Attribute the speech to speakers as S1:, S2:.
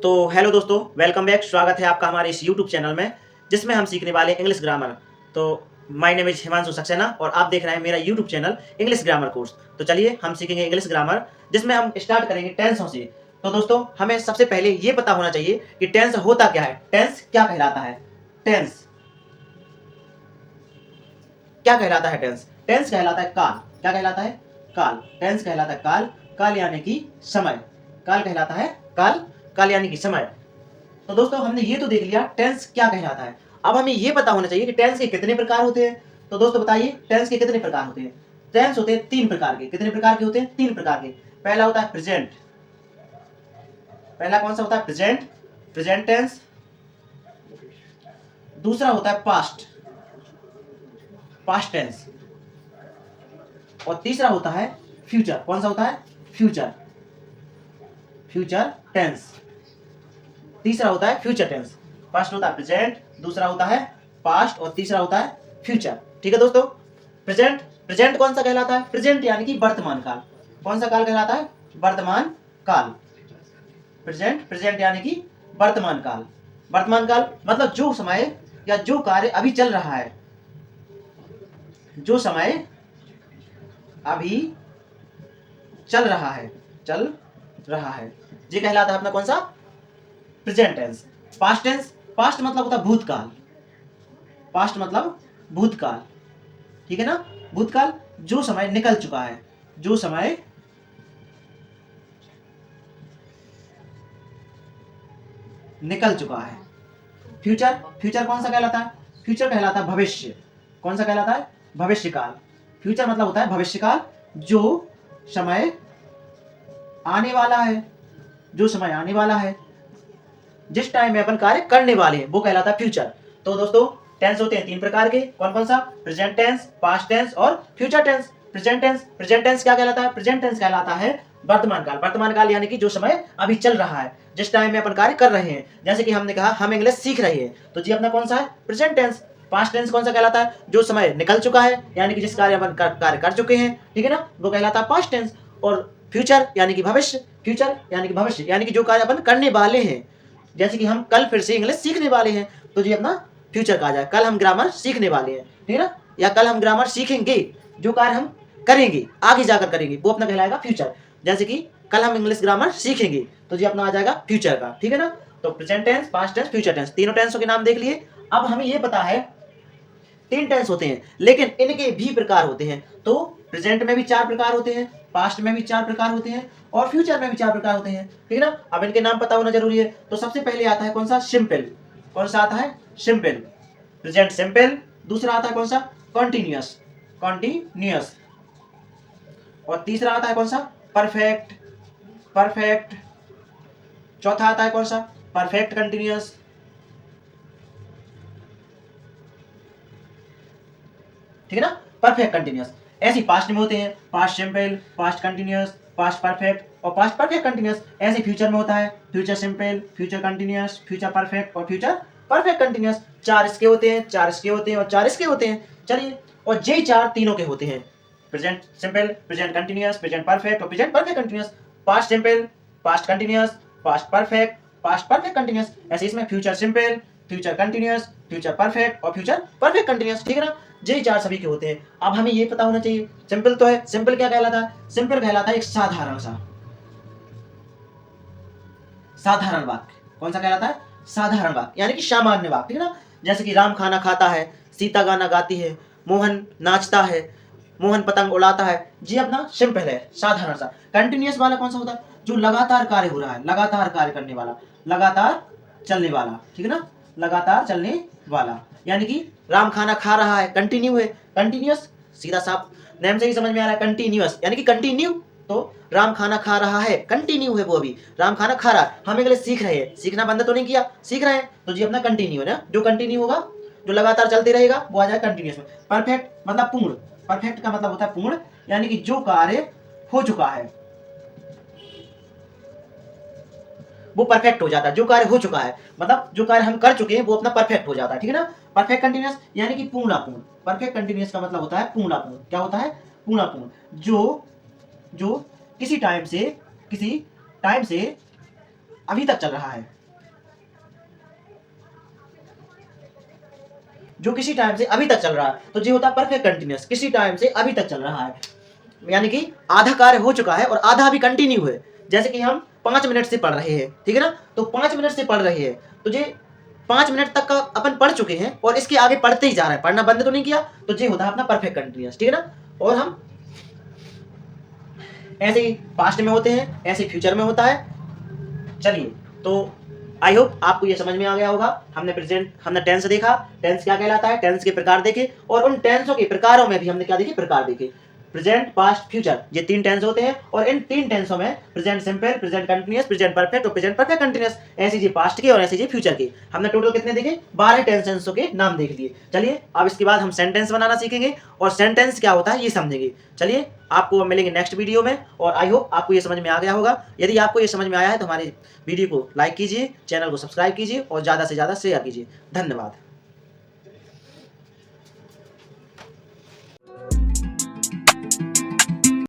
S1: तो हेलो दोस्तों, welcome back. स्वागत है आपका हमारे इस यूट्यूब चैनल में जिसमें हम सीखने वाले इंग्लिश ग्रामर। तो my name is Himanshu Saxena और आप देख रहे हैं मेरा YouTube channel English grammar course. तो चलिए हम सीखेंगे इंग्लिश ग्रामर, जिसमें हम स्टार्ट करेंगे टेंसों से। तो दोस्तों, हमें सबसे पहले ये पता होना चाहिए कि टेंस होता क्या है, टेंस क्या कहलाता है। टेंस क्या कहलाता है? टेंस टेंस कहलाता है काल। क्या कहलाता है? काल। टेंस कहलाता है काल। काल यानी कि समय। काल कहलाता है काल। काल यानी कि समय। तो दोस्तों, हमने ये तो देख लिया टेंस क्या कहलाता है। अब हमें ये पता होना चाहिए कि टेंस के कितने प्रकार होते हैं। तो दोस्तों बताइए, टेंस के कितने प्रकार होते हैं? टेंस होते हैं 3 प्रकार के। कितने प्रकार के होते हैं? 3 प्रकार के। पहला होता है प्रेजेंट। पहला कौन सा होता है? Present, present tense. दूसरा होता है पास्ट, पास्ट टेंस। और तीसरा होता है फ्यूचर। कौन सा होता है? Future, future tense. तीसरा होता है फ्यूचर टेंस। फर्स्ट होता है प्रेजेंट, दूसरा होता है पास्ट और तीसरा होता है फ्यूचर। ठीक है दोस्तों। प्रेजेंट, प्रेजेंट कौन सा कहलाता है? प्रेजेंट यानी कि वर्तमान काल। कौन सा काल कहलाता है? वर्तमान काल। प्रेजेंट, प्रेजेंट यानी कि वर्तमान काल। वर्तमान काल मतलब जो समय या जो कार्य अभी चल रहा है, जो समय अभी चल रहा है, चल रहा है, ये कहलाता है अपना कौन सा? Present tense. Past tense, past मतलब होता है भूतकाल। पास्ट मतलब भूतकाल, ठीक है ना। भूतकाल जो समय निकल चुका है, जो समय निकल चुका है। फ्यूचर, फ्यूचर कौन सा कहलाता है? फ्यूचर कहलाता है भविष्य। कौन सा कहलाता है? भविष्य काल। फ्यूचर मतलब होता है भविष्य काल, जो समय आने वाला है, जो समय आने वाला है, जिस टाइम में अपन कार्य करने वाले हैं, वो कहलाता है फ्यूचर। तो दोस्तों, टेंस होते हैं 3 प्रकार के। कौन कौन सा? प्रेजेंट टेंस, पास्ट टेंस और future tense. Present tense, present tense क्या कहलाता है? प्रेजेंट टेंस कहलाता है वर्तमान काल। वर्तमान काल यानी कि जो समय अभी चल रहा है, जिस टाइम में अपन कार्य कर रहे हैं। जैसे कि हमने कहा हम इंग्लिश सीख रहे हैं, तो जी अपना कौन सा है? Present tense. पास्ट टेंस कौन सा कहलाता है? जो समय निकल चुका है, यानी कि जिस कार्य अपन कार्य कर चुके हैं, ठीक है ना, वो कहलाता है पास्ट टेंस। और फ्यूचर यानी कि भविष्य, फ्यूचर यानी कि भविष्य, यानी कि जो कार्य अपन करने वाले हैं। जैसे कि हम कल फिर से इंग्लिश सीखने वाले हैं, तो जी अपना फ्यूचर कहा जाए। कल हम ग्रामर सीखने वाले हैं, ठीक है ना, या कल हम ग्रामर सीखेंगे। जो कार्य हम करेंगे, आगे जाकर करेंगे, वो अपना कहलाएगा फ्यूचर। जैसे कि कल हम इंग्लिश ग्रामर सीखेंगे, तो जी अपना आ जाएगा फ्यूचर का, ठीक है ना। तो present tense, past tense, future tense, तीनों टेंसों के नाम देख लिए। अब हमें ये पता है 3 टेंस होते हैं, लेकिन इनके भी प्रकार होते हैं। तो प्रेजेंट में भी 4 प्रकार होते हैं, पास्ट में भी 4 प्रकार होते हैं और फ्यूचर में भी 4 प्रकार होते हैं, ठीक है ना। अब इनके नाम पता होना जरूरी है। तो सबसे पहले आता है कौन सा? सिंपल। कौन सा आता है? Simple, present simple. दूसरा आता है कौन सा? Continuous, continuous. और तीसरा आता है कौन सा? Perfect, perfect. चौथा आता है कौन सा? परफेक्ट कंटिन्यूअस, ठीक है ना, परफेक्ट कंटिन्यूअस। ऐसे पास्ट में होते हैं, past simple, past continuous, past perfect और पास्ट परफेक्ट कंटिन्यूअस। ऐसे फ्यूचर में होता है future simple, future continuous, future perfect और फ्यूचर परफेक्ट कंटिन्यूअस। 4 इसके होते हैं, 4 इसके होते हैं और 4 इसके होते हैं। चलिए, और ये 4 तीनों के होते हैं, present simple, present continuous, present perfect और present perfect continuous. Past simple, past continuous, past perfect, past perfect continuous. ऐसे इसमें future simple, future continuous, future perfect और फ्यूचर परफेक्ट कंटिन्यूअस, ठीक है ना। ये 4 सभी के होते हैं। अब हमें ये पता होना चाहिए सिंपल तो है, सिंपल क्या कहलाता है? सिंपल कहलाता है एक साधारण सा, साधारण वाक्य। कौन सा कहलाता है? साधारण वाक्य, यानी कि सामान्य वाक्य, ठीक है ना। जैसे कि राम खाना खाता है, सीता गाना गाती है, मोहन नाचता है, मोहन पतंग उड़ाता है। जी अपना सिंपल है, साधारण सा। कंटिन्यूअस वाला कौन सा होता है? जो लगातार कार्य हो रहा है, लगातार कार्य करने वाला, लगातार चलने वाला, ठीक है ना, लगातार चलने वाला। यानी कि राम खाना खा रहा है, कंटिन्यू है, कंटिन्यूअस, सीधा साफ नेम से ही समझ में आ रहा है, कंटिन्यूअस यानी कि कंटिन्यू। तो राम खाना खा रहा है, कंटिन्यू है, वो अभी राम खाना खा रहा है। हम इंग्लिश सीख रहे हैं, सीखना बंद तो नहीं किया, सीख रहे हैं, तो जी अपना कंटिन्यू है ना। जो कंटिन्यू होगा, जो लगातार चलते रहेगा, वो आ जाएगा कंटिन्यूअस में। परफेक्ट मतलब पूर्ण, परफेक्ट का मतलब होता है पूर्ण, यानी कि जो कार्य हो चुका है वो परफेक्ट हो जाता है। जो कार्य हो चुका है मतलब जो कार्य हम कर चुके हैं, वो अपना परफेक्ट हो जाता है, ठीक है ना। परफेक्ट कंटिन्यूअस यानी कि पूर्णापूर्ण। परफेक्ट कंटिन्यूअस का मतलब होता है पूर्णापूर्ण। क्या होता है? पूर्णापूर्ण। जो जो किसी टाइम से अभी तक चल रहा है, जो किसी टाइम से अभी तक चल रहा है, तो ये होता है परफेक्ट कंटिन्यूअस, किसी टाइम से अभी तक चल रहा है, यानी कि आधा कार्य हो चुका है और आधा अभी कंटिन्यू है। जैसे कि हम 5 मिनट से पढ़ रहे हैं, ठीक है ना, तो 5 मिनट से पढ़ रहे हैं, तो ये 5 मिनट तक का अपन पढ़ चुके हैं और इसके आगे पढ़ते ही जा रहे हैं, पढ़ना बंद तो नहीं किया, तो ये होता है अपना परफेक्ट कंटिन्यूअस, ठीक है ना। और हम ऐसे ही पास्ट में होते हैं, ऐसे फ्यूचर में होता है। चलिए, तो आई होप आपको ये समझ में आ गया होगा। हमने टेंस देखा, टेंस क्या कहलाता है, टेंस के प्रकार देखे, और उन टेंसों के प्रकारों में भी हमने क्या देखे, प्रकार देखे। प्रेजेंट, पास्ट, फ्यूचर, ये 3 टेंस होते हैं, और इन 3 टेंसों में present simple, present continuous, present perfect और प्रेजेंट परफेक्ट कंटिन्यूअस, ऐसे जी पास्ट के और ऐसे जी फ्यूचर के। हमने टोटल कितने देखे, 12 टेंसों के नाम देख लिए। चलिए, अब इसके बाद हम सेंटेंस बनाना सीखेंगे और सेंटेंस क्या होता है ये समझेंगे। चलिए, आपको मिलेंगे नेक्स्ट वीडियो में, और आई होप आपको ये समझ में आ गया होगा। यदि आपको ये समझ में आया है तो हमारे वीडियो को लाइक कीजिए, चैनल को सब्सक्राइब कीजिए और ज़्यादा से ज़्यादा शेयर कीजिए। धन्यवाद।